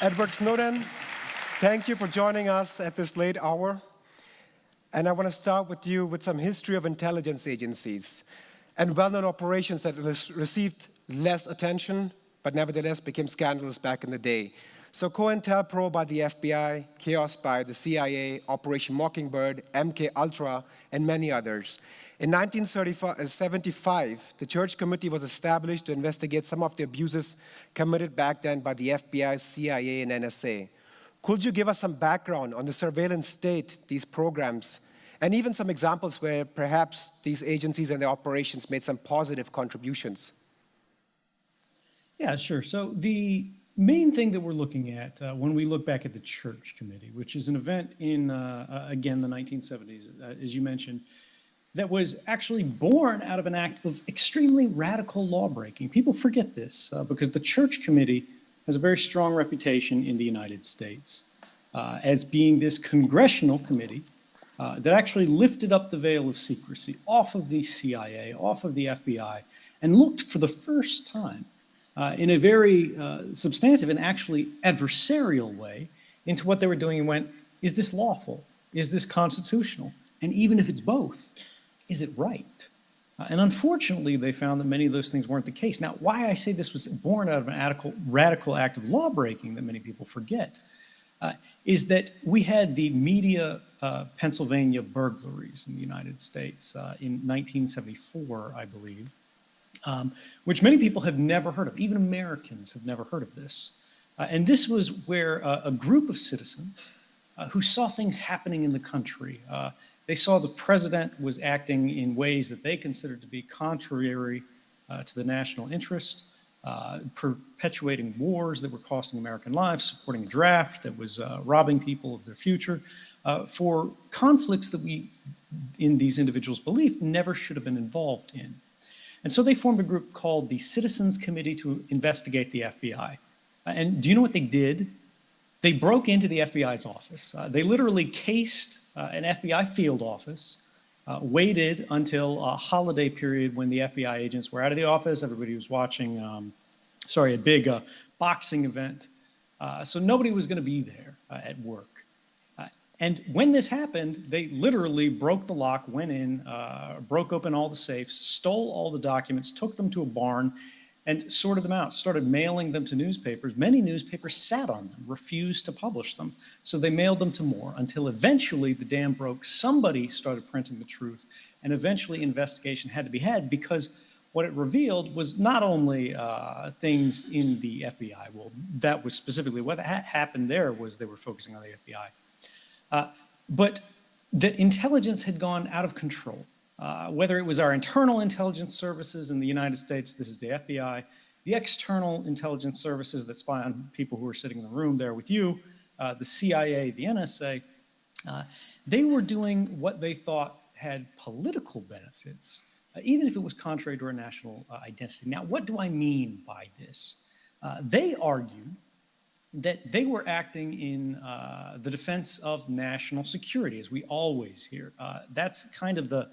Edward Snowden, thank you for joining us at this late hour. And I want to start with you with some history of intelligence agencies and well-known operations that received less attention, but nevertheless became scandalous back in the day. So COINTELPRO by the FBI, Chaos by the CIA, Operation Mockingbird, MK Ultra, and many others. In 1975, the Church Committee was established to investigate some of the abuses committed back then by the FBI, CIA, and NSA. Could you give us some background on the surveillance state, these programs, and even some examples where perhaps these agencies and their operations made some positive contributions? Yeah, sure. So the main thing that we're looking at when we look back at the Church Committee, which is an event in, again, the 1970s, as you mentioned, that was actually born out of an act of extremely radical lawbreaking. People forget this because the Church Committee has a very strong reputation in the United States as being this congressional committee that actually lifted up the veil of secrecy off of the CIA, off of the FBI, and looked for the first time in a very substantive and actually adversarial way into what they were doing and went, is this lawful? Is this constitutional? And even if it's both, is it right? And unfortunately, they found that many of those things weren't the case. Now, why I say this was born out of an radical act of lawbreaking that many people forget is that we had the media Pennsylvania burglaries in the United States in 1974, I believe, which many people have never heard of. Even Americans have never heard of this. And this was where a group of citizens who saw things happening in the country, they saw the president was acting in ways that they considered to be contrary to the national interest, perpetuating wars that were costing American lives, supporting a draft that was robbing people of their future, for conflicts that we, in these individuals' belief, never should have been involved in. And so they formed a group called the Citizens Committee to Investigate the FBI. And do you know what they did? They broke into the FBI's office. They literally cased an FBI field office, waited until a holiday period when the FBI agents were out of the office. Everybody was watching, a big boxing event. So nobody was going to be there at work. And when this happened, they literally broke the lock, went in, broke open all the safes, stole all the documents, took them to a barn, and sorted them out, started mailing them to newspapers. Many newspapers sat on them, refused to publish them. So they mailed them to more until eventually the dam broke. Somebody started printing the truth, and eventually investigation had to be had because what it revealed was not only things in the FBI. Well, that was specifically what happened there was they were focusing on the FBI. But that intelligence had gone out of control. Whether it was our internal intelligence services in the United States, this is the FBI, the external intelligence services that spy on people who are sitting in the room there with you, the CIA, the NSA, they were doing what they thought had political benefits, even if it was contrary to our national identity. Now, what do I mean by this? They argued that they were acting in the defense of national security, as we always hear. That's kind of the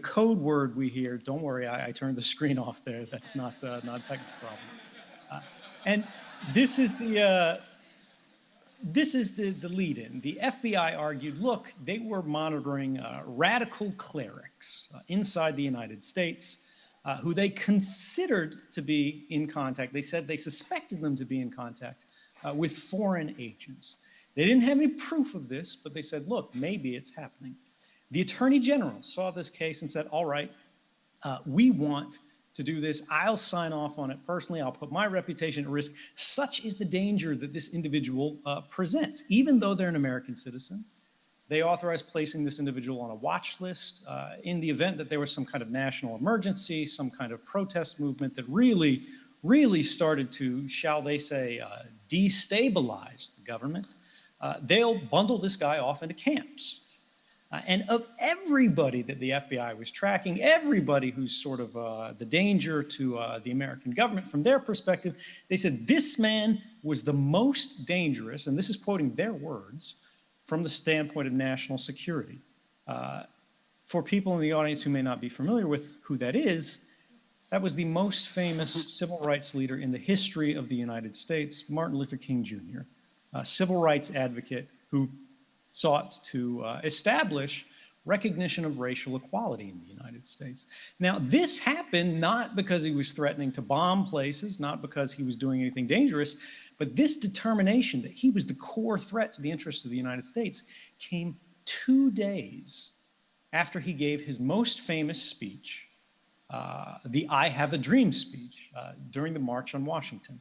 code word we hear. Don't worry, I turned the screen off there. That's not a technical problem. And this is the lead-in. The FBI argued, look, they were monitoring radical clerics inside the United States who they considered to be in contact. They said they suspected them to be in contact with foreign agents. They didn't have any proof of this, but they said, look, maybe it's happening. The Attorney General saw this case and said, all right, we want to do this. I'll sign off on it personally. I'll put my reputation at risk. Such is the danger that this individual presents. Even though they're an American citizen, they authorized placing this individual on a watch list in the event that there was some kind of national emergency, some kind of protest movement that really started to, shall they say, destabilize the government. They'll bundle this guy off into camps. And of everybody that the FBI was tracking, everybody who's sort of the danger to the American government, from their perspective, they said this man was the most dangerous, and this is quoting their words, from the standpoint of national security. For people in the audience who may not be familiar with who that is, that was the most famous civil rights leader in the history of the United States, Martin Luther King Jr. a civil rights advocate who sought to establish recognition of racial equality in the United States. Now, this happened not because he was threatening to bomb places, not because he was doing anything dangerous, but this determination that he was the core threat to the interests of the United States came 2 days after he gave his most famous speech, the I Have a Dream speech, during the March on Washington.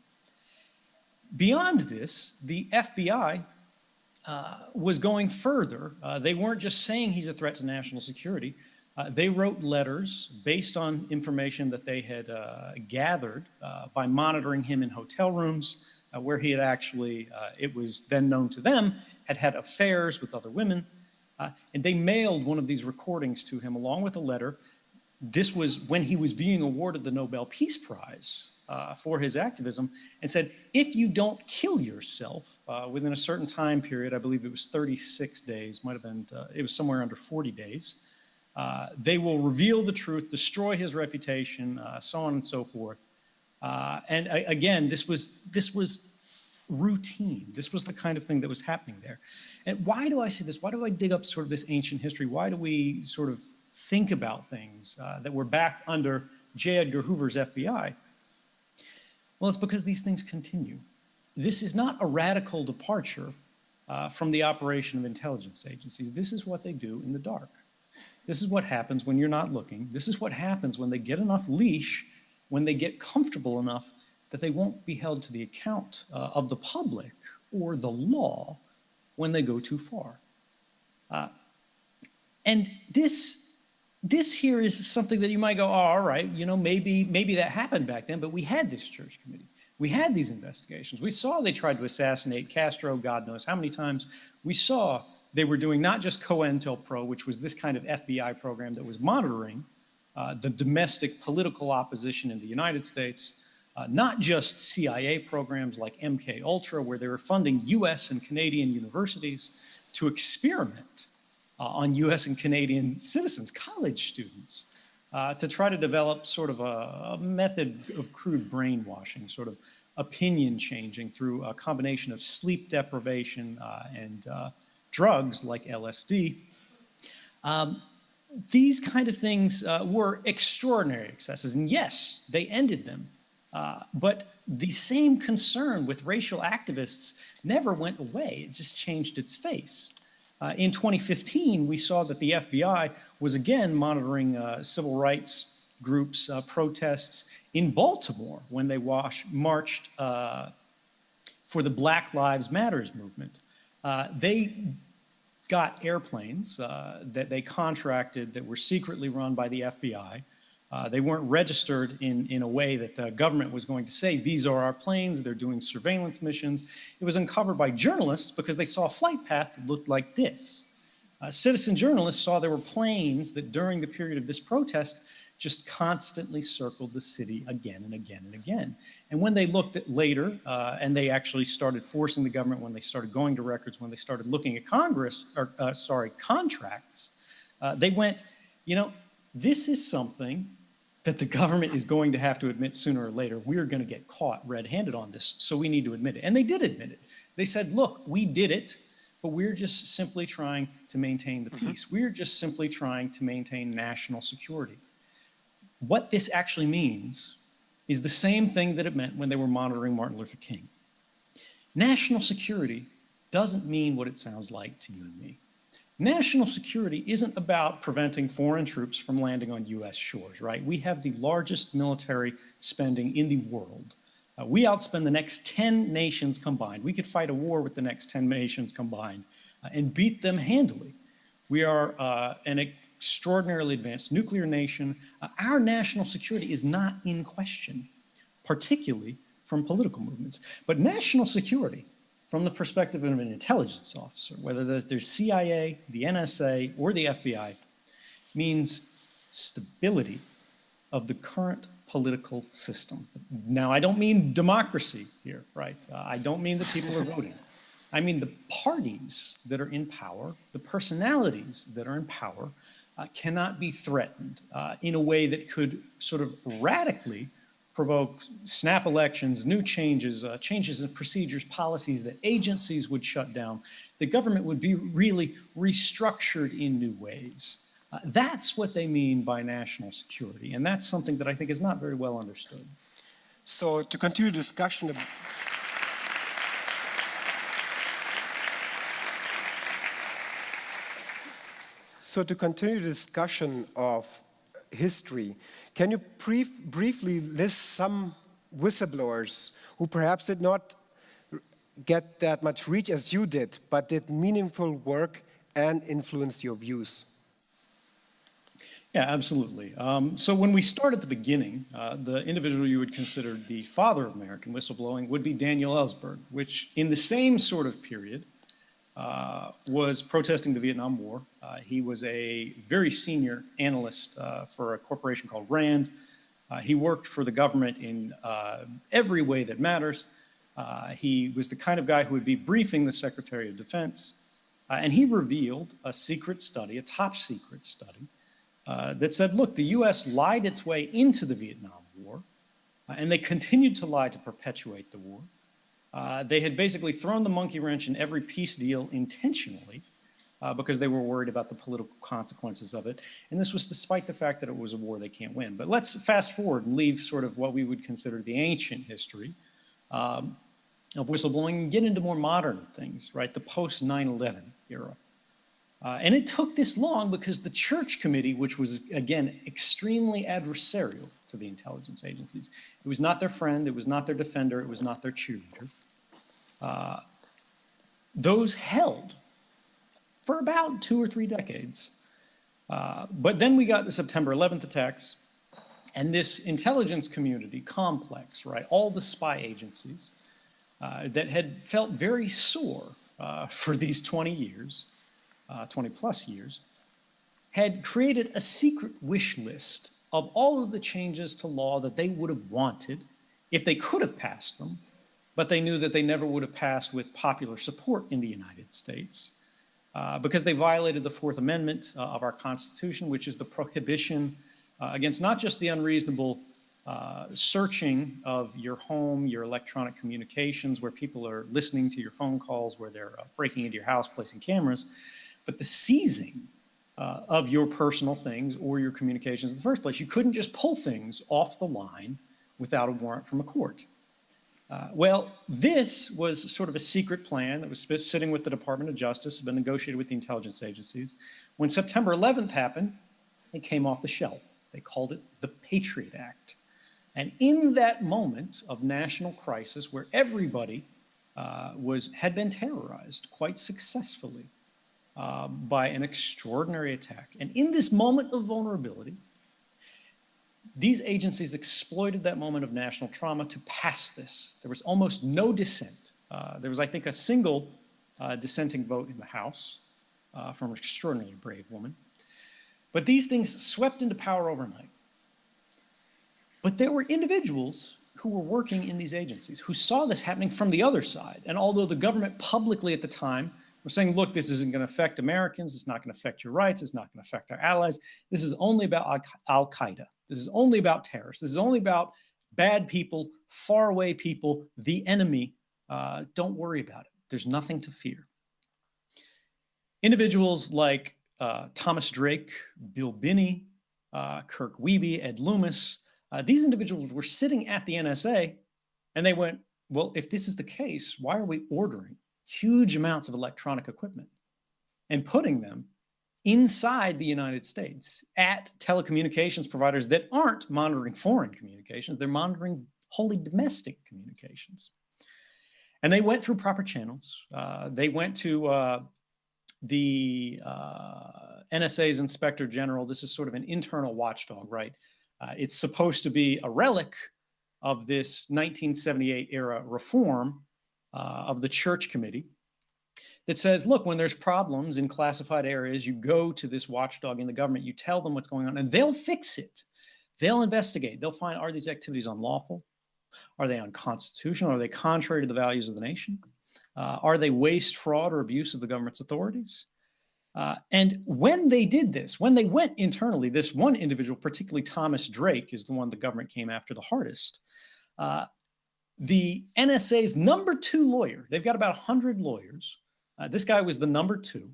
Beyond this, the FBI was going further. They weren't just saying he's a threat to national security. They wrote letters based on information that they had gathered by monitoring him in hotel rooms, where he had actually, it was then known to them, had had affairs with other women. And they mailed one of these recordings to him along with a letter. This was when he was being awarded the Nobel Peace Prize for his activism, and said, if you don't kill yourself within a certain time period, I believe it was 36 days, might have been, it was somewhere under 40 days, they will reveal the truth, destroy his reputation, so on and so forth. And again, this was routine. This was the kind of thing that was happening there. And why do I say this? Why do I dig up sort of this ancient history? Why do we sort of think about things that were back under J. Edgar Hoover's FBI? Well, it's because these things continue. This is not a radical departure from the operation of intelligence agencies. This is what they do in the dark. This is what happens when you're not looking. This is what happens when they get enough leash, when they get comfortable enough that they won't be held to the account of the public or the law when they go too far. And this here is something that you might go, oh, all right, you know, maybe that happened back then, but we had this church committee. We had these investigations. We saw they tried to assassinate Castro, God knows how many times. We saw they were doing not just kTyvLpNpa9E, which was this kind of FBI program that was monitoring the domestic political opposition in the United States, not just CIA programs like MKUltra, where they were funding US and Canadian universities to experiment on US and Canadian citizens, college students, to try to develop sort of a method of crude brainwashing, sort of opinion changing through a combination of sleep deprivation and drugs like LSD. These kind of things were extraordinary excesses, and yes, they ended them. But the same concern with racial activists never went away. It just changed its face. In 2015, we saw that the FBI was again monitoring civil rights groups' protests in Baltimore when they marched for the Black Lives Matters movement. They got airplanes that they contracted that were secretly run by the FBI. They weren't registered in a way that the government was going to say, these are our planes, they're doing surveillance missions. It was uncovered by journalists because they saw a flight path that looked like this. Citizen journalists saw there were planes that during the period of this protest just constantly circled the city again and again and again. And when they looked at later, and they actually started forcing the government, when they started going to records, when they started looking at contracts, they went, you know, this is something that the government is going to have to admit sooner or later. We're going to get caught red-handed on this, so we need to admit it. And they did admit it. They said, look, we did it, but we're just simply trying to maintain the peace. We're just simply trying to maintain national security. What this actually means is the same thing that it meant when they were monitoring Martin Luther King. National security doesn't mean what it sounds like to you and me. National security isn't about preventing foreign troops from landing on US shores, right? We have the largest military spending in the world. We outspend the next 10 nations combined. We could fight a war with the next 10 nations combined and beat them handily. We are an extraordinarily advanced nuclear nation. Our national security is not in question, particularly from political movements. But national security, from the perspective of an intelligence officer, whether there's CIA, the NSA, or the FBI, means stability of the current political system. Now, I don't mean democracy here, right? I don't mean that people are voting. I mean the parties that are in power, the personalities that are in power, cannot be threatened in a way that could sort of radically provoke snap elections, new changes, changes in procedures, policies that agencies would shut down. The government would be really restructured in new ways. That's what they mean by national security, and that's something that I think is not very well understood. So to continue the discussion, of history, can you briefly list some whistleblowers who perhaps did not get that much reach as you did, but did meaningful work and influenced your views? Yeah, absolutely. So when we start at the beginning, the individual you would consider the father of American whistleblowing would be Daniel Ellsberg, which in the same sort of period was protesting the Vietnam War. He was a very senior analyst for a corporation called RAND. He worked for the government in every way that matters. He was the kind of guy who would be briefing the Secretary of Defense. And he revealed a secret study, a top secret study, that said, look, the US lied its way into the Vietnam War, and they continued to lie to perpetuate the war. They had basically thrown the monkey wrench in every peace deal intentionally because they were worried about the political consequences of it. And this was despite the fact that it was a war they can't win. But let's fast forward and leave sort of what we would consider the ancient history of whistleblowing and get into more modern things, right? The post 9/11 era. And it took this long because the Church Committee, which was, again, extremely adversarial to the intelligence agencies, it was not their friend, it was not their defender, it was not their cheerleader. Those held for about 2 or 3 decades. But then we got the September 11th attacks, and this intelligence community complex, right, all the spy agencies that had felt very sore for these 20 years, 20 plus years, had created a secret wish list of all of the changes to law that they would have wanted if they could have passed them, but they knew that they never would have passed with popular support in the United States because they violated the Fourth Amendment of our Constitution, which is the prohibition against not just the unreasonable searching of your home, your electronic communications, where people are listening to your phone calls, where they're breaking into your house, placing cameras, but the seizing of your personal things or your communications in the first place. You couldn't just pull things off the line without a warrant from a court. Well, this was sort of a secret plan that was sitting with the Department of Justice, had been negotiated with the intelligence agencies. When September 11th happened, it came off the shelf. They called it the Patriot Act. And in that moment of national crisis where everybody had been terrorized quite successfully by an extraordinary attack. And in this moment of vulnerability, these agencies exploited that moment of national trauma to pass this. There was almost no dissent. There was, I think, a single dissenting vote in the House from an extraordinarily brave woman. But these things swept into power overnight. But there were individuals who were working in these agencies who saw this happening from the other side. And although the government publicly at the time were saying, look, this isn't going to affect Americans, it's not going to affect your rights, it's not going to affect our allies, this is only about Al-Qaeda, this is only about terrorists, this is only about bad people, faraway people, the enemy, don't worry about it. There's nothing to fear. Individuals like Thomas Drake, Bill Binney, Kirk Wiebe, Ed Loomis, these individuals were sitting at the NSA and they went, well, if this is the case, why are we ordering huge amounts of electronic equipment and putting them inside the United States at telecommunications providers that aren't monitoring foreign communications, they're monitoring wholly domestic communications. And they went through proper channels. They went to the NSA's Inspector General. This is sort of an internal watchdog, right? It's supposed to be a relic of this 1978 era reform of the Church Committee that says, look, when there's problems in classified areas, you go to this watchdog in the government, you tell them what's going on, and they'll fix it. They'll investigate. They'll find, are these activities unlawful? Are they unconstitutional? Are they contrary to the values of the nation? Are they waste, fraud, or abuse of the government's authorities? And when they did this, when they went internally, this one individual, particularly Thomas Drake, is the one the government came after the hardest. The NSA's number 2 lawyer, they've got about 100 lawyers. This guy was the number 2.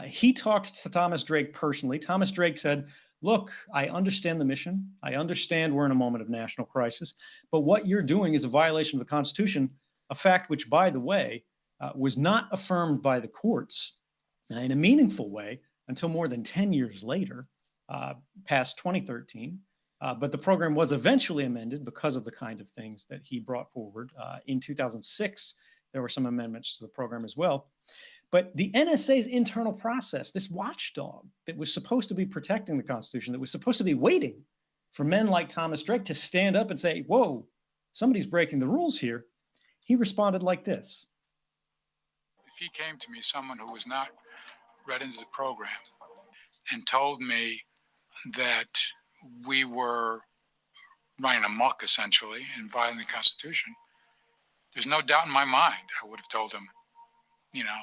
He talked to Thomas Drake personally. Thomas Drake said, look, I understand the mission. I understand we're in a moment of national crisis, but what you're doing is a violation of the Constitution, a fact which, by the way, was not affirmed by the courts in a meaningful way until more than 10 years later, past 2013. But the program was eventually amended because of the kind of things that he brought forward. In 2006, there were some amendments to the program as well. But the NSA's internal process, this watchdog that was supposed to be protecting the Constitution, that was supposed to be waiting for men like Thomas Drake to stand up and say, whoa, somebody's breaking the rules here, he responded like this. If he came to me, someone who was not read into the program, and told me that we were running amok, essentially, and violating the Constitution, there's no doubt in my mind I would have told him, you know,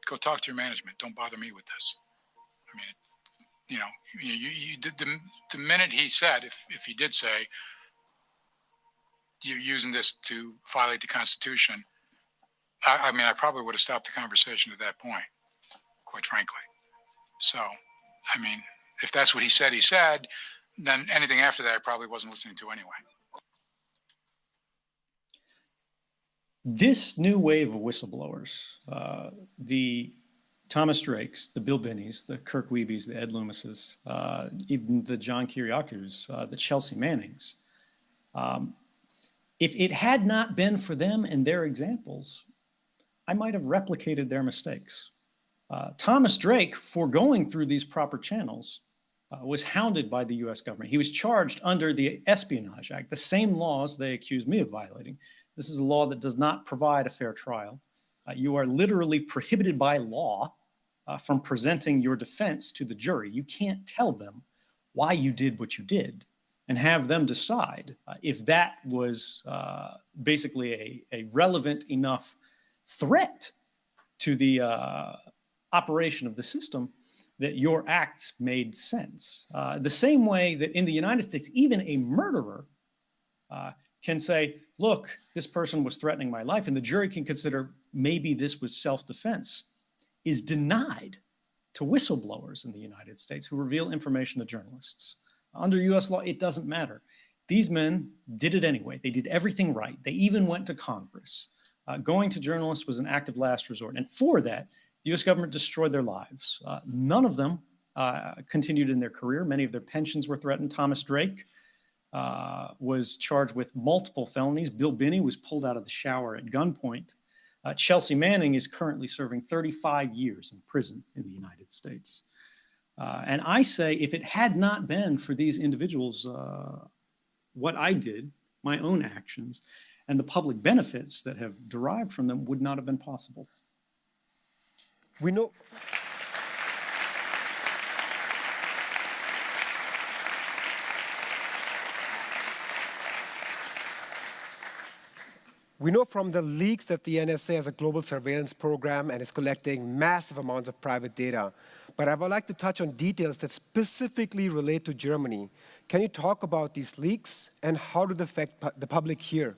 go talk to your management. Don't bother me with this. I mean, the minute he said, if he did say, you're using this to violate the Constitution, I mean, I probably would have stopped the conversation at that point, quite frankly. So, I mean, if that's what he said, then anything after that I probably wasn't listening to anyway. This new wave of whistleblowers, the Thomas Drakes, the Bill Binnies, the Kirk Wiebes, the Ed Loomises, even the John Kiriakus, the Chelsea Mannings, if it had not been for them and their examples, I might have replicated their mistakes. Thomas Drake, for going through these proper channels, was hounded by the US government. He was charged under the Espionage Act, the same laws they accused me of violating. This is a law that does not provide a fair trial. You are literally prohibited by law from presenting your defense to the jury. You can't tell them why you did what you did and have them decide if that was basically a relevant enough threat to the operation of the system that your acts made sense. The same way that in the United States, even a murderer can say, look, this person was threatening my life, and the jury can consider maybe this was self-defense, is denied to whistleblowers in the United States who reveal information to journalists. Under US law, it doesn't matter. These men did it anyway. They did everything right. They even went to Congress. Going to journalists was an act of last resort. And for that, the US government destroyed their lives. None of them continued in their career. Many of their pensions were threatened. Thomas Drake was charged with multiple felonies. Bill Binney was pulled out of the shower at gunpoint. Chelsea Manning is currently serving 35 years in prison in the United States. And I say, if it had not been for these individuals, what I did, my own actions, and the public benefits that have derived from them would not have been possible. We know from the leaks that the NSA has a global surveillance program and is collecting massive amounts of private data. But I would like to touch on details that specifically relate to Germany. Can you talk about these leaks and how do they affect the public here?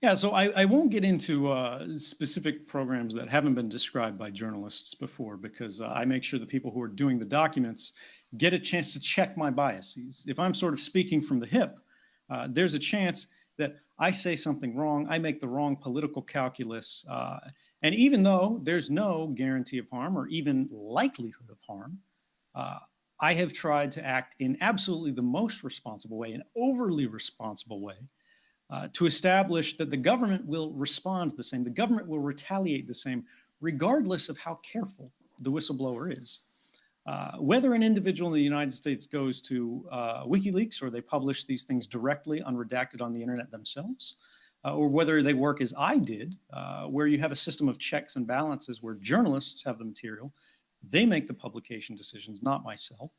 Yeah, so I won't get into specific programs that haven't been described by journalists before, because I make sure the people who are doing the documents get a chance to check my biases. If I'm sort of speaking from the hip, there's a chance that I say something wrong, I make the wrong political calculus, and even though there's no guarantee of harm or even likelihood of harm, I have tried to act in absolutely the most responsible way, an overly responsible way, to establish that the government will respond the same, the government will retaliate the same, regardless of how careful the whistleblower is. Whether an individual in the United States goes to WikiLeaks or they publish these things directly unredacted on the internet themselves, or whether they work as I did, where you have a system of checks and balances where journalists have the material, they make the publication decisions, not myself.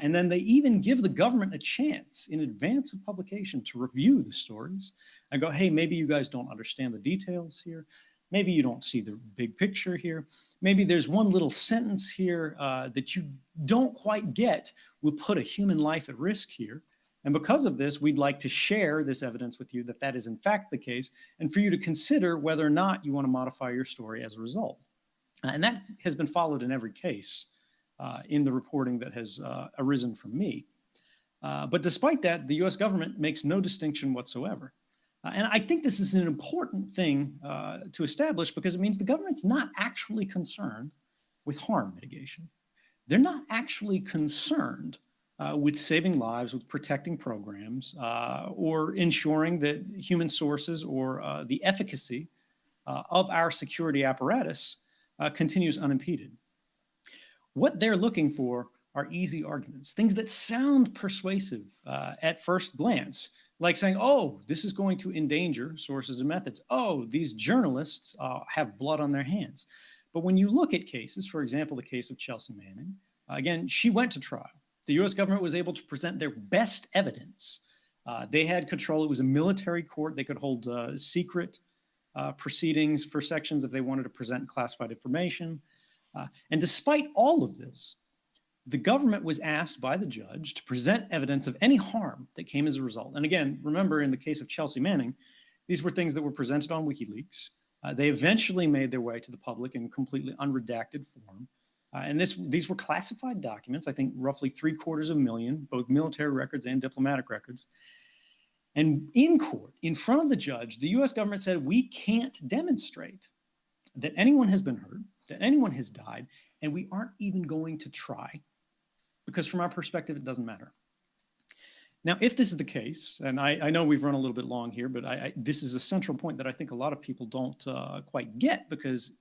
And then they even give the government a chance in advance of publication to review the stories and go, hey, maybe you guys don't understand the details here. Maybe you don't see the big picture here. Maybe there's one little sentence here that you don't quite get will put a human life at risk here. And because of this, we'd like to share this evidence with you that that is in fact the case, and for you to consider whether or not you want to modify your story as a result. And that has been followed in every case in the reporting that has arisen from me. But despite that, the US government makes no distinction whatsoever. And I think this is an important thing to establish because it means the government's not actually concerned with harm mitigation. They're not actually concerned with saving lives, with protecting programs, or ensuring that human sources or the efficacy of our security apparatus continues unimpeded. What they're looking for are easy arguments, things that sound persuasive at first glance, like saying, oh, this is going to endanger sources and methods. Oh, these journalists have blood on their hands. But when you look at cases, for example, the case of Chelsea Manning, again, she went to trial. The US government was able to present their best evidence. They had control. It was a military court. They could hold secret proceedings for sections if they wanted to present classified information. And despite all of this, the government was asked by the judge to present evidence of any harm that came as a result. And again, remember in the case of Chelsea Manning, these were things that were presented on WikiLeaks. They eventually made their way to the public in completely unredacted form. And these were classified documents, I think roughly 750,000, both military records and diplomatic records. And in court, in front of the judge, the US government said, we can't demonstrate that anyone has been hurt, that anyone has died, and we aren't even going to try, because from our perspective, it doesn't matter. Now, if this is the case, and I know we've run a little bit long here, but this is a central point that I think a lot of people don't quite get, because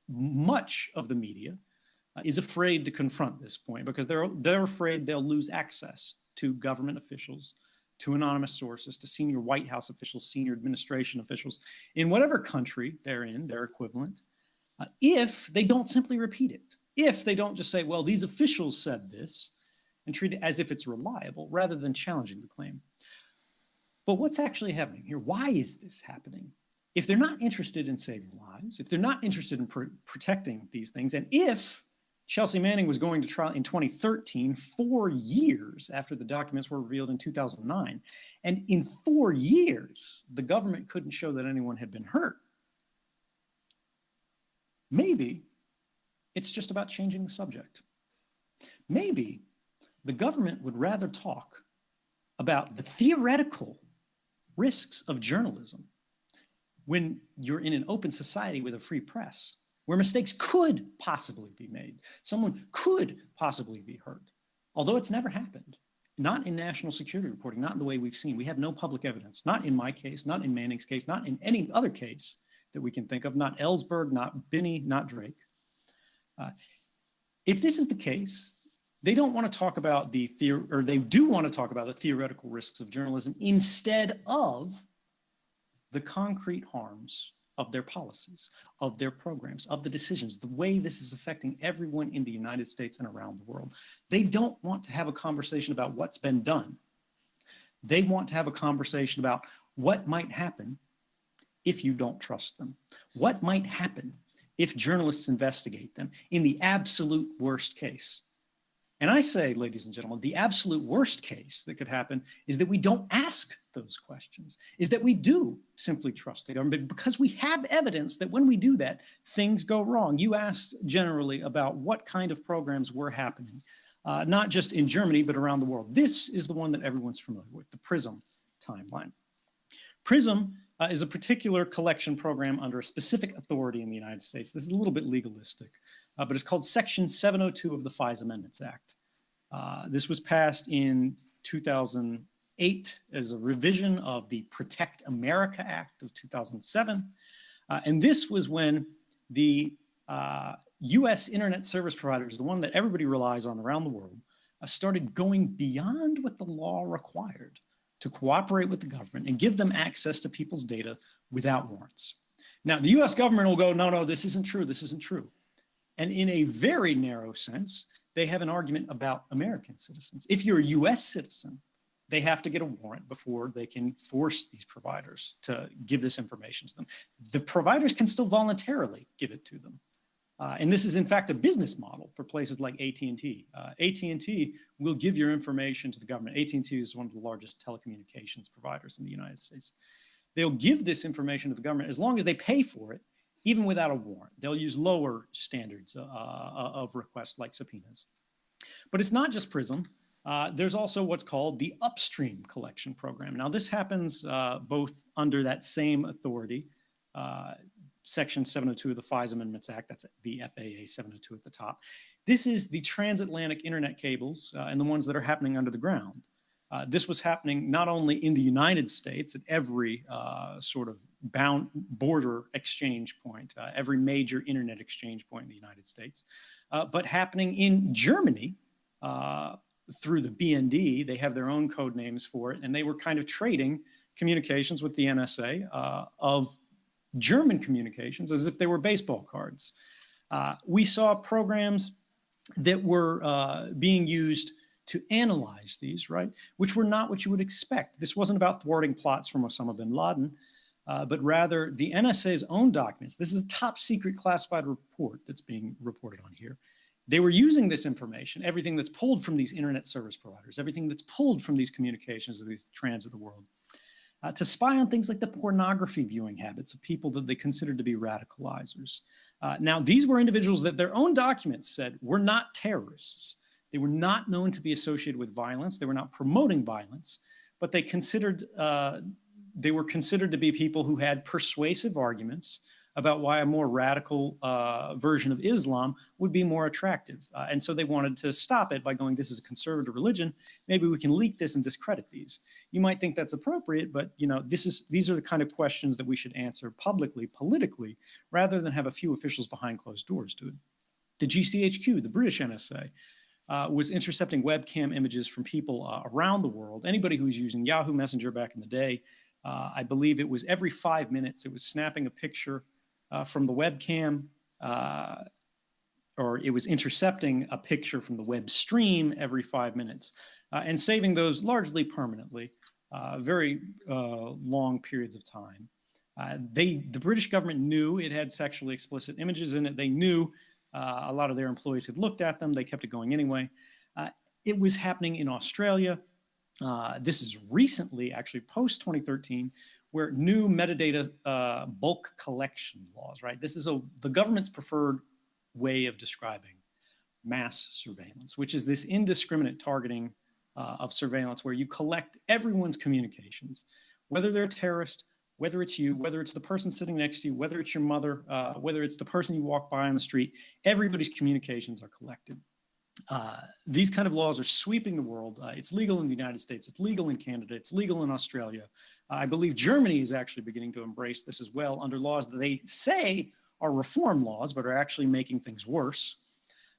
much of the media is afraid to confront this point, because they're afraid they'll lose access to government officials, to anonymous sources, to senior White House officials, senior administration officials, in whatever country they're in, their equivalent, if they don't simply repeat it, if they don't just say, well, these officials said this, and treat it as if it's reliable, rather than challenging the claim. But what's actually happening here? Why is this happening? If they're not interested in saving lives, if they're not interested in protecting these things, and if Chelsea Manning was going to trial in 2013, 4 years after the documents were revealed in 2009, and in 4 years, the government couldn't show that anyone had been hurt, maybe it's just about changing the subject. Maybe the government would rather talk about the theoretical risks of journalism when you're in an open society with a free press, where mistakes could possibly be made. Someone could possibly be hurt, although it's never happened. Not in national security reporting, not in the way we've seen. We have no public evidence, not in my case, not in Manning's case, not in any other case that we can think of, not Ellsberg, not Binney, not Drake. If this is the case, they don't want to talk about they do want to talk about the theoretical risks of journalism instead of the concrete harms of their policies, of their programs, of the decisions, the way this is affecting everyone in the United States and around the world. They don't want to have a conversation about what's been done. They want to have a conversation about what might happen if you don't trust them. What might happen if journalists investigate them in the absolute worst case? And I say, ladies and gentlemen, the absolute worst case that could happen is that we don't ask those questions, is that we do simply trust the government, because we have evidence that when we do that, things go wrong. You asked generally about what kind of programs were happening, not just in Germany, but around the world. This is the one that everyone's familiar with, the PRISM timeline. PRISM is a particular collection program under a specific authority in the United States. This is a little bit legalistic, but it's called Section 702 of the FISA Amendments Act. This was passed in 2008 as a revision of the Protect America Act of 2007. And this was when the US internet service providers, the one that everybody relies on around the world, started going beyond what the law required to cooperate with the government and give them access to people's data without warrants. Now, the US government will go, no, no, this isn't true, this isn't true. And in a very narrow sense, they have an argument about American citizens. If you're a US citizen, they have to get a warrant before they can force these providers to give this information to them. The providers can still voluntarily give it to them. And this is, in fact, a business model for places like AT&T. AT&T will give your information to the government. AT&T is one of the largest telecommunications providers in the United States. They'll give this information to the government as long as they pay for it, even without a warrant. They'll use lower standards of requests like subpoenas. But it's not just PRISM. There's also what's called the upstream collection program. Now, this happens both under that same authority, Section 702 of the FISA Amendments Act, that's the FAA 702 at the top. This is the transatlantic internet cables and the ones that are happening under the ground. This was happening not only in the United States at every sort of border exchange point, every major internet exchange point in the United States, but happening in Germany through the BND. They have their own code names for it, and they were kind of trading communications with the NSA of German communications as if they were baseball cards. We saw programs that were being used to analyze these, right? Which were not what you would expect. This wasn't about thwarting plots from Osama bin Laden, but rather the NSA's own documents. This is a top secret classified report that's being reported on here. They were using this information, everything that's pulled from these internet service providers, everything that's pulled from these communications of these trans of the world, to spy on things like the pornography viewing habits of people that they considered to be radicalizers. Now, these were individuals that their own documents said were not terrorists. They were not known to be associated with violence. They were not promoting violence, but they were considered to be people who had persuasive arguments about why a more radical version of Islam would be more attractive. And so they wanted to stop it by going, this is a conservative religion. Maybe we can leak this and discredit these. You might think that's appropriate, but these are the kind of questions that we should answer publicly, politically, rather than have a few officials behind closed doors do it. The GCHQ, the British NSA, was intercepting webcam images from people around the world. Anybody who was using Yahoo Messenger back in the day, I believe it was every 5 minutes, it was snapping a picture from the webcam, or it was intercepting a picture from the web stream every 5 minutes and saving those largely permanently, very long periods of time. The British government knew it had sexually explicit images in it. They knew a lot of their employees had looked at them. They kept it going anyway. It was happening in Australia. This is recently, actually post-2013, where new metadata bulk collection laws, right? This is the government's preferred way of describing mass surveillance, which is this indiscriminate targeting of surveillance where you collect everyone's communications, whether they're a terrorist, whether it's you, whether it's the person sitting next to you, whether it's your mother, whether it's the person you walk by on the street, everybody's communications are collected. These kind of laws are sweeping the world. It's legal in the United States. It's legal in Canada. It's legal in Australia. I believe Germany is actually beginning to embrace this as well under laws that they say are reform laws, but are actually making things worse.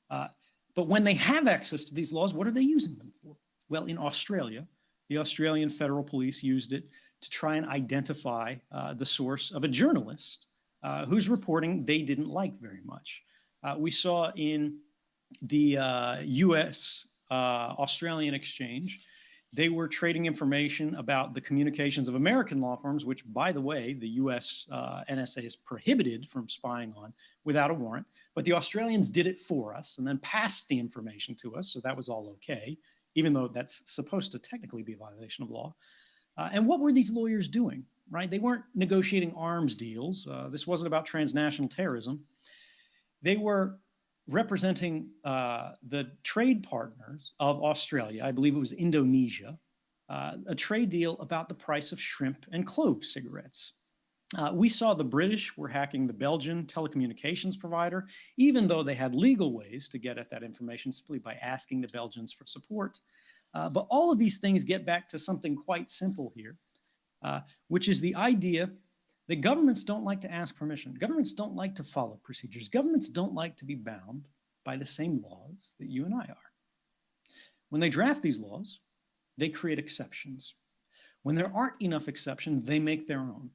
But when they have access to these laws, what are they using them for? Well, in Australia, the Australian Federal Police used it to try and identify the source of a journalist whose reporting they didn't like very much. We saw in the US-Australian exchange, they were trading information about the communications of American law firms, which, by the way, the US NSA is prohibited from spying on without a warrant. But the Australians did it for us and then passed the information to us, so that was all okay, even though that's supposed to technically be a violation of law. And what were these lawyers doing, right? They weren't negotiating arms deals. This wasn't about transnational terrorism. They were representing the trade partners of Australia, I believe it was Indonesia, a trade deal about the price of shrimp and clove cigarettes. We saw the British were hacking the Belgian telecommunications provider, even though they had legal ways to get at that information simply by asking the Belgians for support. But all of these things get back to something quite simple here, which is the idea that governments don't like to ask permission. Governments don't like to follow procedures. Governments don't like to be bound by the same laws that you and I are. When they draft these laws, they create exceptions. When there aren't enough exceptions, they make their own.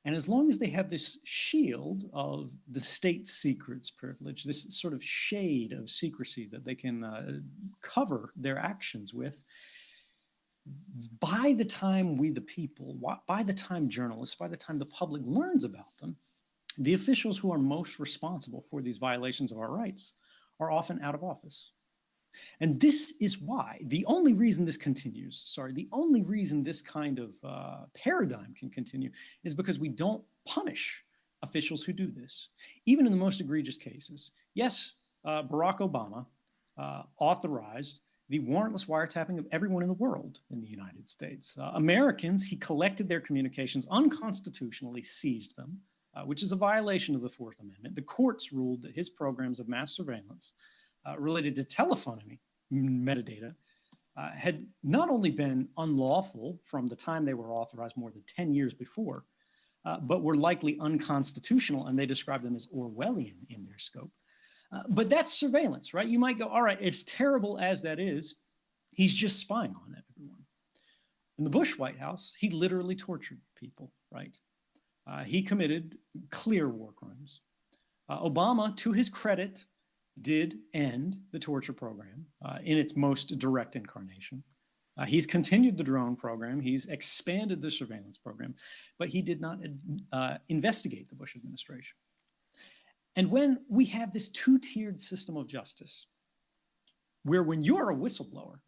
And as long as they have this shield of the state secrets privilege, this sort of shade of secrecy that they can cover their actions with, by the time we, the people, by the time journalists, by the time the public learns about them, the officials who are most responsible for these violations of our rights are often out of office. And this is why, the only reason this continues, the only reason this kind of paradigm can continue is because we don't punish officials who do this, even in the most egregious cases. Yes, Barack Obama authorized the warrantless wiretapping of everyone in the world in the United States. Americans, he collected their communications, unconstitutionally seized them, which is a violation of the Fourth Amendment. The courts ruled that his programs of mass surveillance related to telephony metadata had not only been unlawful from the time they were authorized more than 10 years before, but were likely unconstitutional, and they described them as Orwellian in their scope. But that's surveillance, right? You might go, all right, as terrible as that is, he's just spying on everyone. In the Bush White House, he literally tortured people, right? He committed clear war crimes. Obama, to his credit, did end the torture program in its most direct incarnation. He's continued the drone program. He's expanded the surveillance program, but he did not investigate the Bush administration. And when we have this two-tiered system of justice, where when you're a whistleblower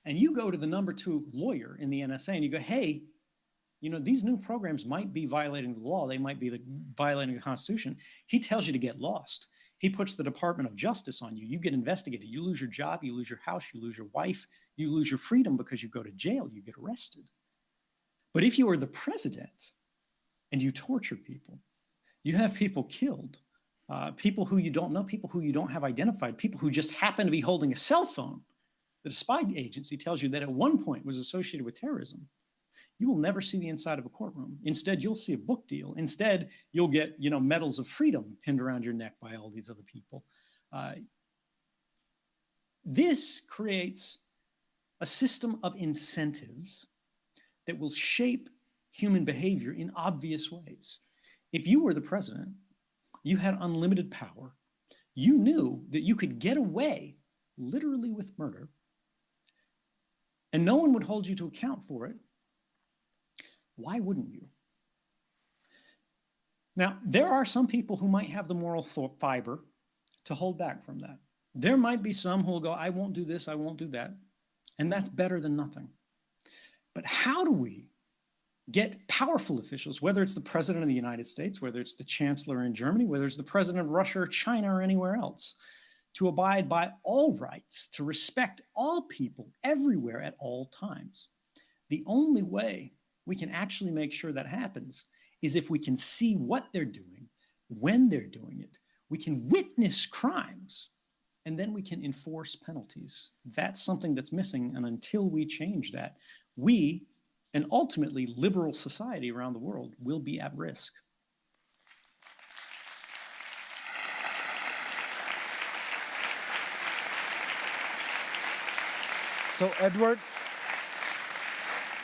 and you go to the number 2 lawyer in the NSA and you go, hey, you know, these new programs might be violating the law. They might be violating the Constitution. He tells you to get lost. He puts the Department of Justice on you. You get investigated. You lose your job. You lose your house. You lose your wife. You lose your freedom because you go to jail. You get arrested. But if you are the president and you torture people, you have people killed, people who you don't know, people who you don't have identified, people who just happen to be holding a cell phone that a spy agency tells you that at one point was associated with terrorism. You will never see the inside of a courtroom. Instead, you'll see a book deal. Instead, you'll get, you know, medals of freedom pinned around your neck by all these other people. This creates a system of incentives that will shape human behavior in obvious ways. If you were the president, you had unlimited power. You knew that you could get away literally with murder, and no one would hold you to account for it. Why wouldn't you? Now, there are some people who might have the moral fiber to hold back from that. There might be some who will go, I won't do this, I won't do that. And that's better than nothing. But how do we get powerful officials, whether it's the president of the United States, whether it's the chancellor in Germany, whether it's the president of Russia or China or anywhere else, to abide by all rights, to respect all people everywhere at all times? The only way we can actually make sure that happens is if we can see what they're doing, when they're doing it. We can witness crimes, and then we can enforce penalties. That's something that's missing, and until we change that, we, and ultimately liberal society around the world, will be at risk. So, Edward,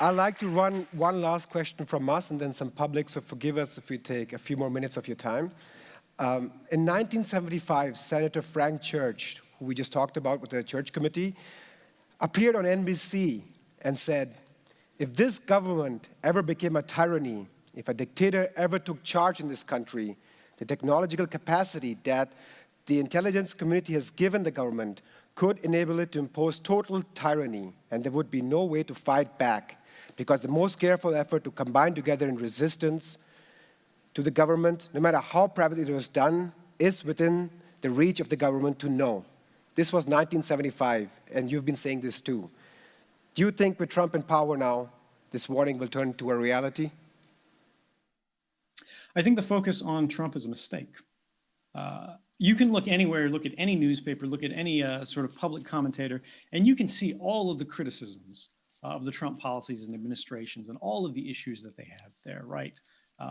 I'd like to run one last question from us and then some public, so forgive us if we take a few more minutes of your time. In 1975, Senator Frank Church, who we just talked about with the Church Committee, appeared on NBC and said, if this government ever became a tyranny, if a dictator ever took charge in this country, the technological capacity that the intelligence community has given the government could enable it to impose total tyranny, and there would be no way to fight back, because the most careful effort to combine together in resistance to the government, no matter how privately it was done, is within the reach of the government to know. This was 1975, and you've been saying this too. Do you think with Trump in power now, this warning will turn into a reality? I think the focus on Trump is a mistake. You can look anywhere, look at any newspaper, look at any sort of public commentator, and you can see all of the criticisms of the Trump policies and administrations and all of the issues that they have there, right?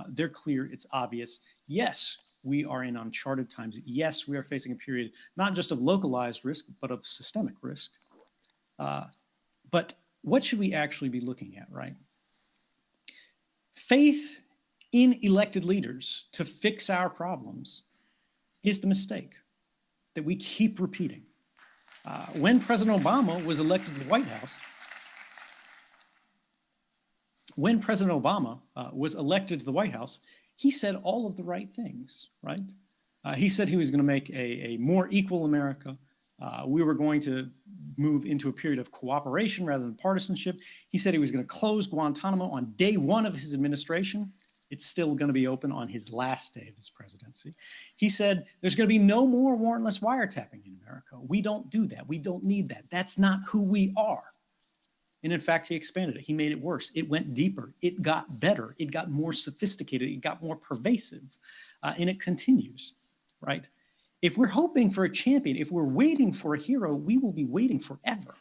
They're clear, it's obvious. Yes, we are in uncharted times. Yes, we are facing a period not just of localized risk, but of systemic risk. But what should we actually be looking at, right? Faith in elected leaders to fix our problems is the mistake that we keep repeating. When President Obama was elected to the White House, when President Obama was elected to the White House, he said all of the right things, right? He said he was going to make a more equal America. We were going to move into a period of cooperation rather than partisanship. He said he was going to close Guantanamo on day one of his administration. It's still going to be open on his last day of his presidency. He said there's going to be no more warrantless wiretapping in America. We don't do that. We don't need that. That's not who we are. And in fact, he expanded it. He made it worse. It went deeper. It got better. It got more sophisticated. It got more pervasive. And it continues, right? If we're hoping for a champion, if we're waiting for a hero, we will be waiting forever.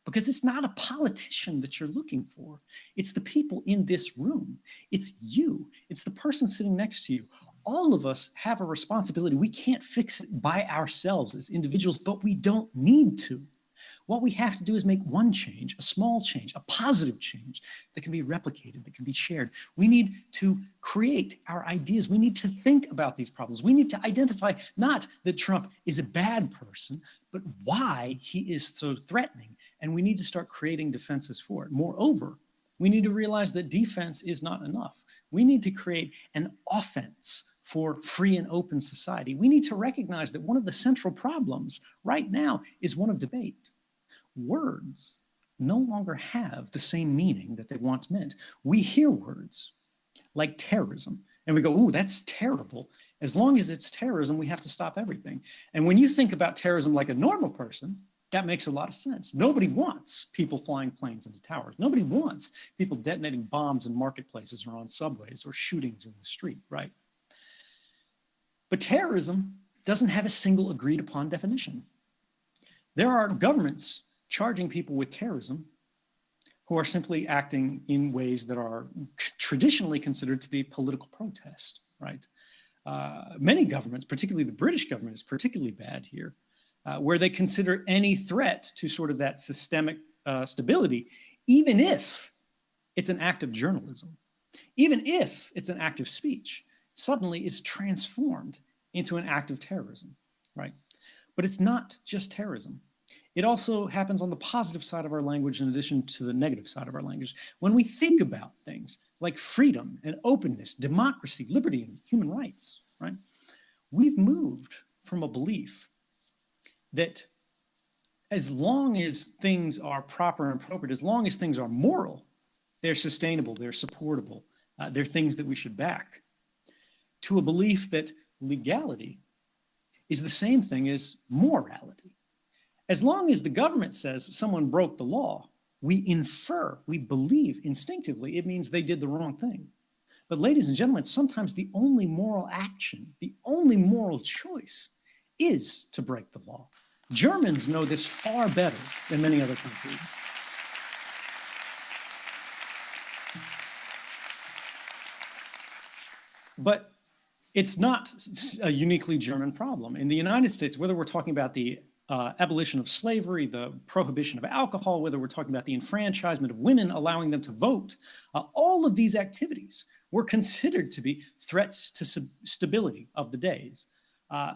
Because it's not a politician that you're looking for. It's the people in this room. It's you. It's the person sitting next to you. All of us have a responsibility. We can't fix it by ourselves as individuals, but we don't need to. What we have to do is make one change, a small change, a positive change that can be replicated, that can be shared. We need to create our ideas. We need to think about these problems. We need to identify not that Trump is a bad person, but why he is so threatening. And we need to start creating defenses for it. Moreover, we need to realize that defense is not enough. We need to create an offense for free and open society. We need to recognize that one of the central problems right now is one of debate. Words no longer have the same meaning that they once meant. We hear words like terrorism, and we go, ooh, that's terrible. As long as it's terrorism, we have to stop everything. And when you think about terrorism like a normal person, that makes a lot of sense. Nobody wants people flying planes into towers. Nobody wants people detonating bombs in marketplaces or on subways or shootings in the street, right? But terrorism doesn't have a single agreed upon definition. There are governments charging people with terrorism who are simply acting in ways that are traditionally considered to be political protest, right? Many governments, particularly the British government is particularly bad here, where they consider any threat to sort of that systemic stability, even if it's an act of journalism, even if it's an act of speech, suddenly is transformed into an act of terrorism, right? But it's not just terrorism. It also happens on the positive side of our language in addition to the negative side of our language. When we think about things like freedom and openness, democracy, liberty, and human rights, right? We've moved from a belief that as long as things are proper and appropriate, as long as things are moral, they're sustainable, they're supportable, they're things that we should back, to a belief that legality is the same thing as morality. As long as the government says someone broke the law, we infer, we believe instinctively it means they did the wrong thing. But ladies and gentlemen, sometimes the only moral action, the only moral choice is to break the law. Germans know this far better than many other countries. But it's not a uniquely German problem. In the United States, whether we're talking about the abolition of slavery, the prohibition of alcohol, whether we're talking about the enfranchisement of women, allowing them to vote, all of these activities were considered to be threats to stability of the days.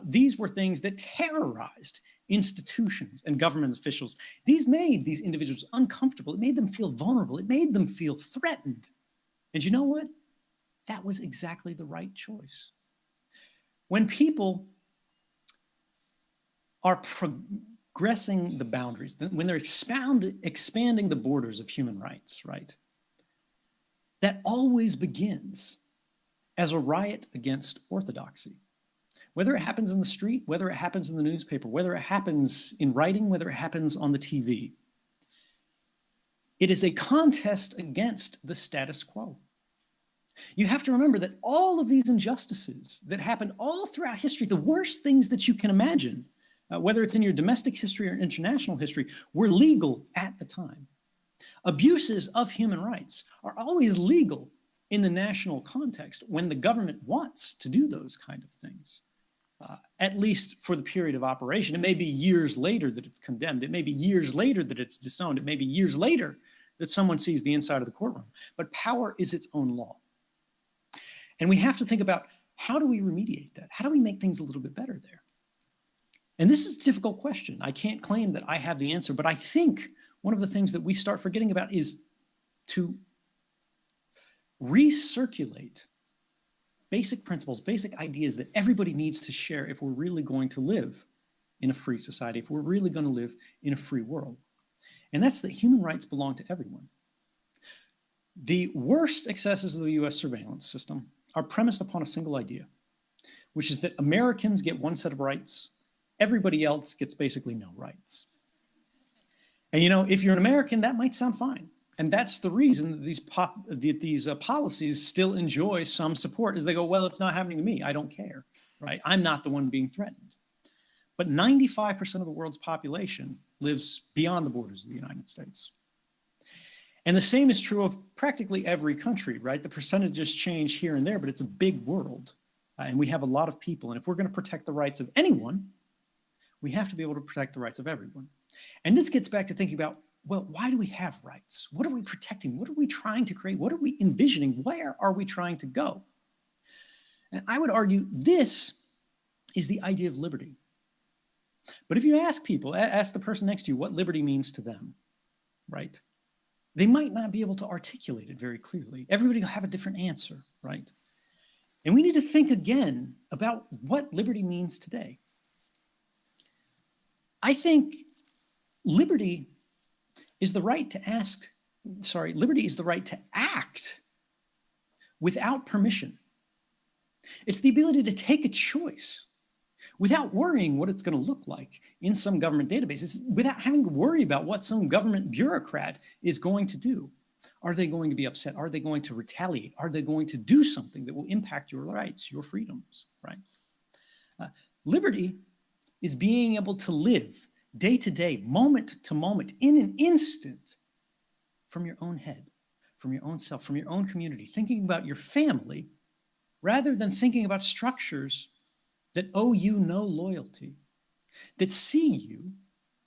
These were things that terrorized institutions and government officials. These made these individuals uncomfortable. It made them feel vulnerable. It made them feel threatened. And you know what? That was exactly the right choice. When people are progressing the boundaries, when they're expanding the borders of human rights, right? That always begins as a riot against orthodoxy. Whether it happens in the street, whether it happens in the newspaper, whether it happens in writing, whether it happens on the TV, it is a contest against the status quo. You have to remember that all of these injustices that happened all throughout history, the worst things that you can imagine, whether it's in your domestic history or international history, were legal at the time. Abuses of human rights are always legal in the national context when the government wants to do those kind of things, at least for the period of operation. It may be years later that it's condemned. It may be years later that it's disowned. It may be years later that someone sees the inside of the courtroom. But power is its own law. And we have to think about, how do we remediate that? How do we make things a little bit better there? And this is a difficult question. I can't claim that I have the answer, but I think one of the things that we start forgetting about is to recirculate basic principles, basic ideas that everybody needs to share if we're really going to live in a free society, if we're really going to live in a free world. And that's that human rights belong to everyone. The worst excesses of the US surveillance system are premised upon a single idea, which is that Americans get one set of rights, everybody else gets basically no rights. And you know, if you're an American, that might sound fine. And that's the reason that these policies still enjoy some support, is they go, well, it's not happening to me, I don't care, right? I'm not the one being threatened. But 95% of the world's population lives beyond the borders of the United States. And the same is true of practically every country, right? The percentages change here and there, but it's a big world. And we have a lot of people. And if we're going to protect the rights of anyone, we have to be able to protect the rights of everyone. And this gets back to thinking about, well, why do we have rights? What are we protecting? What are we trying to create? What are we envisioning? Where are we trying to go? And I would argue this is the idea of liberty. But if you ask people, ask the person next to you what liberty means to them, right? They might not be able to articulate it very clearly. Everybody will have a different answer, right? And we need to think again about what liberty means today. I think liberty is the right to liberty is the right to act without permission. It's the ability to take a choice without worrying what it's going to look like in some government databases, without having to worry about what some government bureaucrat is going to do. Are they going to be upset? Are they going to retaliate? Are they going to do something that will impact your rights, your freedoms, right? Liberty is being able to live day to day, moment to moment, in an instant, from your own head, from your own self, from your own community, thinking about your family, rather than thinking about structures that owe you no loyalty, that see you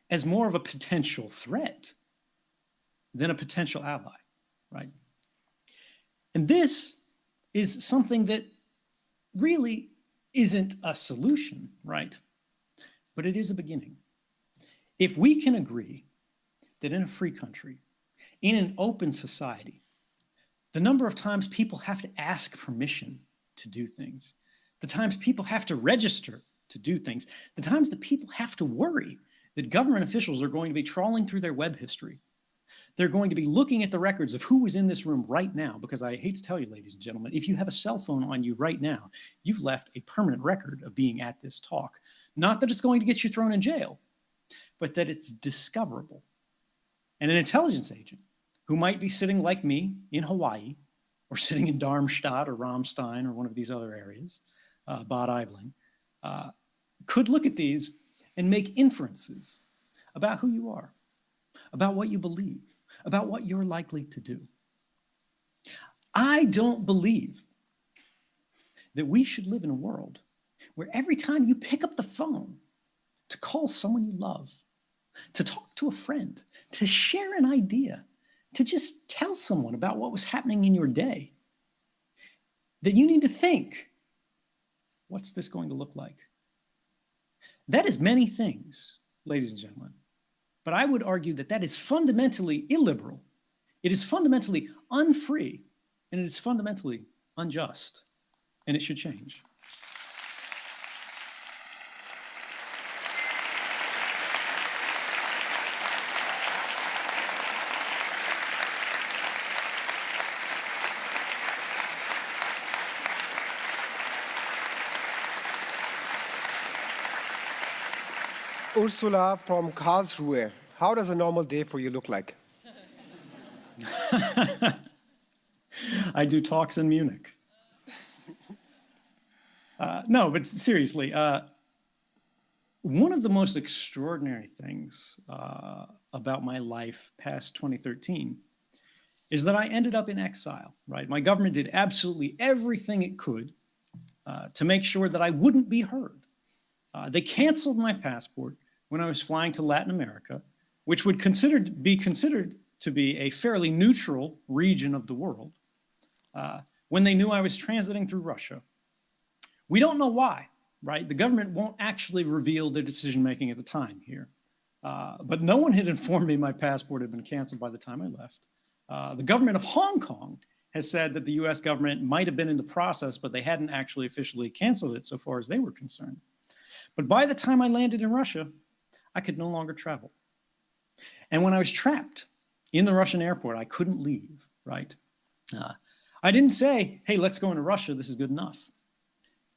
as more of a potential threat than a potential ally, right? And this is something that really isn't a solution, right? But it is a beginning. If we can agree that in a free country, in an open society, the number of times people have to ask permission to do things, the times people have to register to do things, the times that people have to worry that government officials are going to be trawling through their web history. They're going to be looking at the records of who was in this room right now, because I hate to tell you, ladies and gentlemen, if you have a cell phone on you right now, you've left a permanent record of being at this talk. Not that it's going to get you thrown in jail, but that it's discoverable. And an intelligence agent who might be sitting like me in Hawaii, or sitting in Darmstadt or Ramstein or one of these other areas, Bad Aibling, could look at these and make inferences about who you are, about what you believe, about what you're likely to do. I don't believe that we should live in a world where every time you pick up the phone to call someone you love, to talk to a friend, to share an idea, to just tell someone about what was happening in your day, that you need to think, what's this going to look like? That is many things, ladies and gentlemen. But I would argue that that is fundamentally illiberal. It is fundamentally unfree, and it is fundamentally unjust, and it should change. Ursula from Karlsruhe, how does a normal day for you look like? I do talks in Munich. No, but seriously, one of the most extraordinary things about my life past 2013 is that I ended up in exile, right? My government did absolutely everything it could to make sure that I wouldn't be heard. They canceled my passport when I was flying to Latin America, which would be considered to be a fairly neutral region of the world, when they knew I was transiting through Russia. We don't know why, right? The government won't actually reveal their decision-making at the time here. But no one had informed me my passport had been canceled by the time I left. The government of Hong Kong has said that the US government might have been in the process, but they hadn't actually officially canceled it so far as they were concerned. But by the time I landed in Russia, I could no longer travel. And when I was trapped in the Russian airport, I couldn't leave, right? I didn't say, hey, let's go into Russia, this is good enough.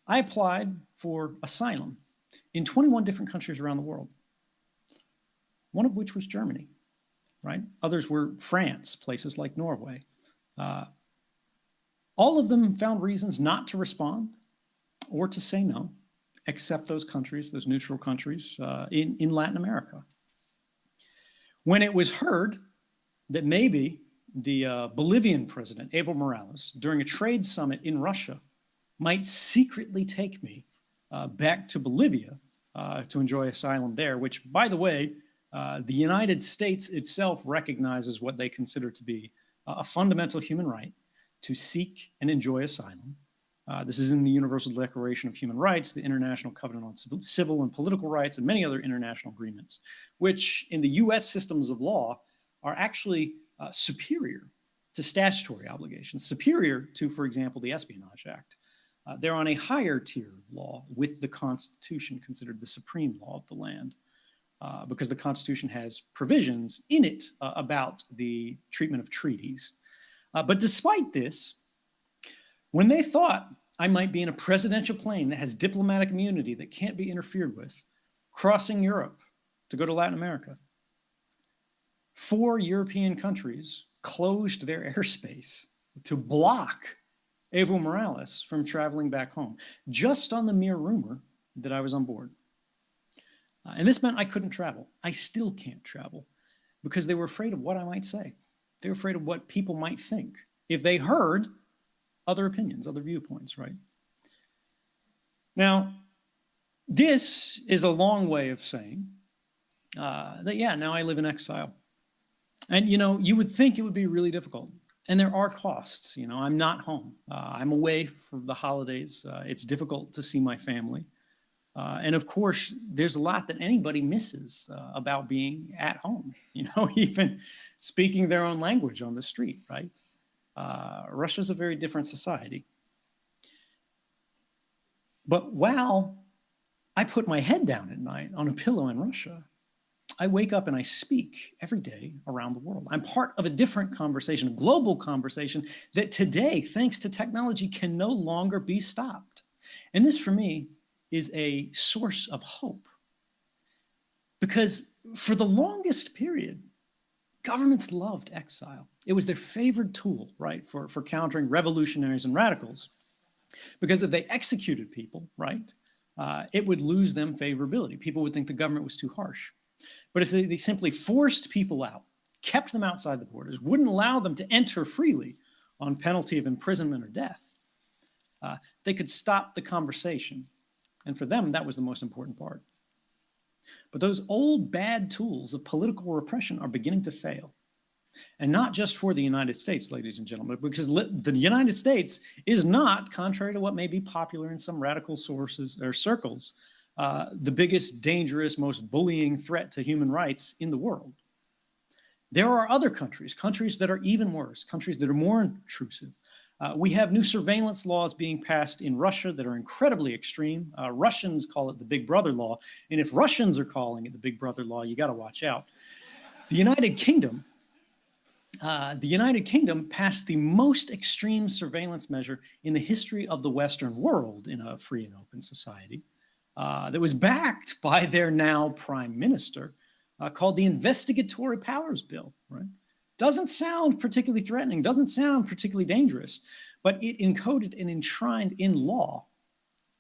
I applied for asylum in 21 different countries around the world, one of which was Germany, right? Others were France, places like Norway. All of them found reasons not to respond or to say no, except those countries, those neutral countries in Latin America. When it was heard that maybe the Bolivian president, Evo Morales, during a trade summit in Russia, might secretly take me back to Bolivia to enjoy asylum there, which, by the way, the United States itself recognizes what they consider to be a fundamental human right to seek and enjoy asylum. This is in the Universal Declaration of Human Rights, the International Covenant on Civil and Political Rights, and many other international agreements, which in the US systems of law are actually superior to statutory obligations, superior to, for example, the Espionage Act. They're on a higher tier of law, with the Constitution considered the supreme law of the land, because the Constitution has provisions in it about the treatment of treaties. But despite this, when they thought I might be in a presidential plane that has diplomatic immunity that can't be interfered with, crossing Europe to go to Latin America, 4 European countries closed their airspace to block Evo Morales from traveling back home, just on the mere rumor that I was on board. And this meant I couldn't travel. I still can't travel because they were afraid of what I might say. They were afraid of what people might think if they heard other opinions, other viewpoints, right? Now, this is a long way of saying that, yeah, now I live in exile. And, you would think it would be really difficult. And there are costs. I'm not home. I'm away for the holidays. It's difficult to see my family. And of course, there's a lot that anybody misses about being at home, even speaking their own language on the street, right? Russia's a very different society. But while I put my head down at night on a pillow in Russia, I wake up and I speak every day around the world. I'm part of a different conversation, a global conversation that today, thanks to technology, can no longer be stopped. And this, for me, is a source of hope. Because for the longest period, governments loved exile. It was their favored tool, right, for countering revolutionaries and radicals. Because if they executed people, right, it would lose them favorability. People would think the government was too harsh. But if they simply forced people out, kept them outside the borders, wouldn't allow them to enter freely on penalty of imprisonment or death, they could stop the conversation. And for them, that was the most important part. But those old bad tools of political repression are beginning to fail. And not just for the United States, ladies and gentlemen, because the United States is not, contrary to what may be popular in some radical sources or circles, the biggest, dangerous, most bullying threat to human rights in the world. There are other countries that are even worse, countries that are more intrusive. We have new surveillance laws being passed in Russia that are incredibly extreme. Russians call it the Big Brother law. And if Russians are calling it the Big Brother law, you got to watch out. The United Kingdom passed the most extreme surveillance measure in the history of the Western world in a free and open society that was backed by their now prime minister, called the Investigatory Powers Bill, right? Doesn't sound particularly threatening, doesn't sound particularly dangerous, but it encoded and enshrined in law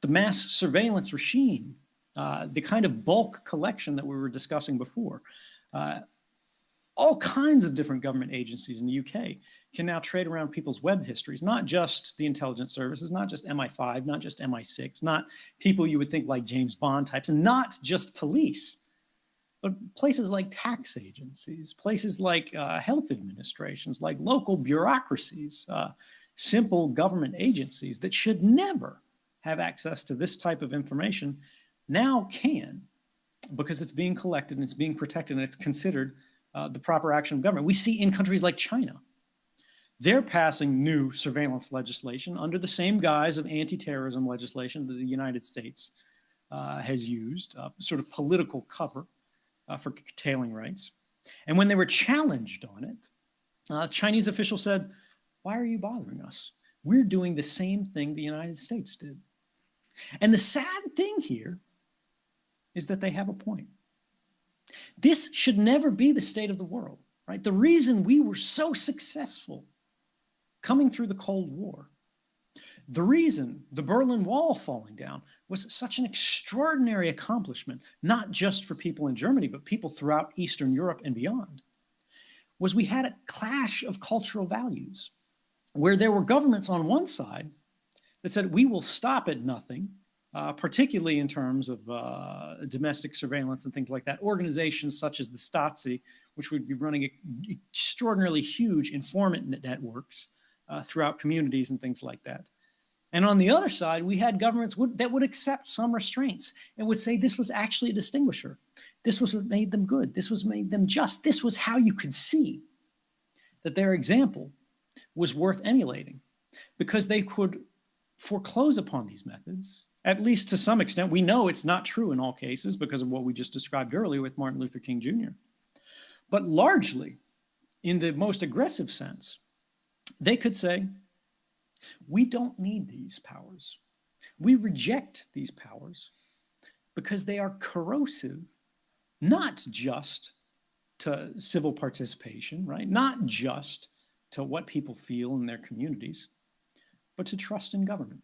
the mass surveillance regime, the kind of bulk collection that we were discussing before. All kinds of different government agencies in the UK can now trade around people's web histories, not just the intelligence services, not just MI5, not just MI6, not people you would think like James Bond types, and not just police, but places like tax agencies, places like health administrations, like local bureaucracies, simple government agencies that should never have access to this type of information now can, because it's being collected and it's being protected and it's considered the proper action of government. We see in countries like China They're passing new surveillance legislation under the same guise of anti-terrorism legislation that the United States has used, sort of political cover for curtailing rights. And when they were challenged on it, Chinese officials said, "Why are you bothering us? We're doing the same thing the United States did." And the sad thing here is that they have a point. This should never be the state of the world, right? The reason we were so successful coming through the Cold War, the reason the Berlin Wall falling down was such an extraordinary accomplishment, not just for people in Germany, but people throughout Eastern Europe and beyond, was we had a clash of cultural values where there were governments on one side that said, we will stop at nothing, particularly in terms of domestic surveillance and things like that. Organizations such as the Stasi, which would be running extraordinarily huge informant networks throughout communities and things like that. And on the other side, we had governments that would accept some restraints and would say this was actually a distinguisher. This was what made them good. This was made them just. This was how you could see that their example was worth emulating, because they could foreclose upon these methods, at least to some extent. We know it's not true in all cases because of what we just described earlier with Martin Luther King Jr. But largely, in the most aggressive sense, they could say, we don't need these powers. We reject these powers because they are corrosive, not just to civil participation, right? Not just to what people feel in their communities, but to trust in government.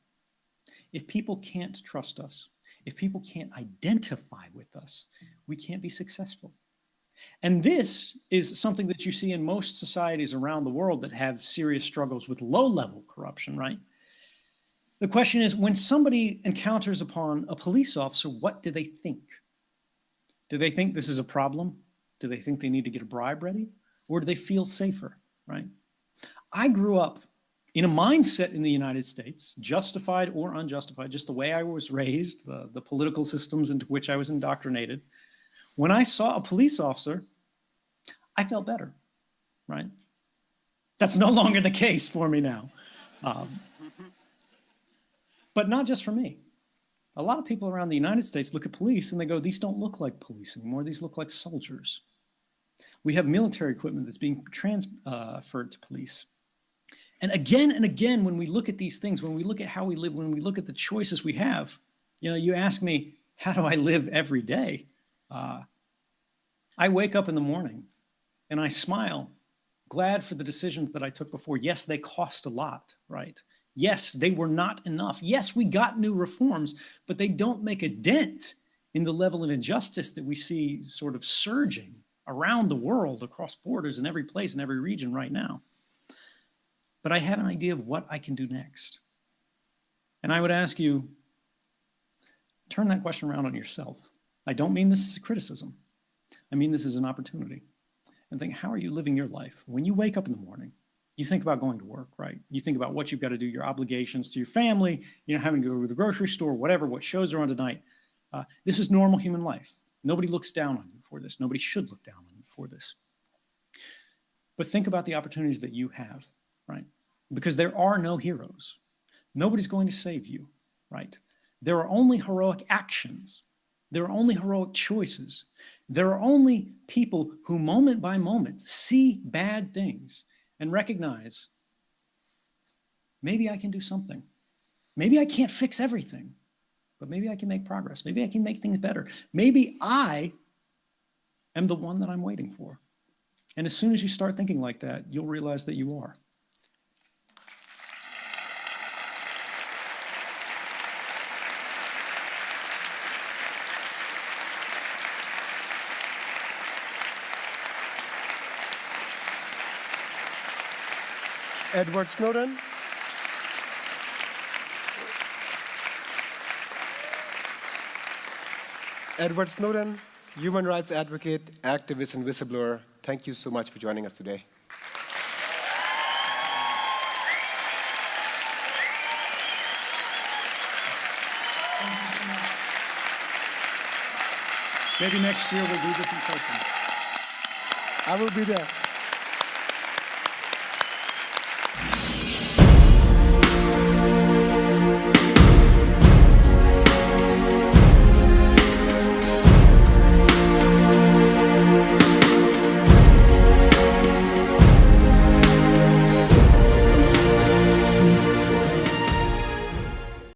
If people can't trust us, if people can't identify with us, we can't be successful. And this is something that you see in most societies around the world that have serious struggles with low-level corruption, right? The question is, when somebody encounters upon a police officer, what do they think? Do they think this is a problem? Do they think they need to get a bribe ready? Or do they feel safer, right? I grew up in a mindset in the United States, justified or unjustified, just the way I was raised, the political systems into which I was indoctrinated. When I saw a police officer, I felt better, right? That's no longer the case for me now. But not just for me. A lot of people around the United States look at police and they go, these don't look like police anymore, these look like soldiers. We have military equipment that's being transferred to police. And again, when we look at these things, when we look at how we live, when we look at the choices we have, you ask me, how do I live every day? I wake up in the morning and I smile, glad for the decisions that I took before. Yes, they cost a lot, right? Yes, they were not enough. Yes, we got new reforms, but they don't make a dent in the level of injustice that we see sort of surging around the world, across borders, in every place, in every region right now. But I have an idea of what I can do next. And I would ask you, turn that question around on yourself. I don't mean this as a criticism. I mean this as an opportunity. And think, how are you living your life? When you wake up in the morning, you think about going to work, right? You think about what you've got to do, your obligations to your family, having to go to the grocery store, whatever, what shows are on tonight. This is normal human life. Nobody looks down on you for this. Nobody should look down on you for this. But think about the opportunities that you have, right? Because there are no heroes. Nobody's going to save you, right? There are only heroic actions. There are only heroic choices. There are only people who moment by moment see bad things and recognize, maybe I can do something. Maybe I can't fix everything, but maybe I can make progress. Maybe I can make things better. Maybe I am the one that I'm waiting for. And as soon as you start thinking like that, you'll realize that you are. Edward Snowden. Edward Snowden, human rights advocate, activist, and whistleblower, thank you so much for joining us today. Maybe next year we'll do this in person. I will be there.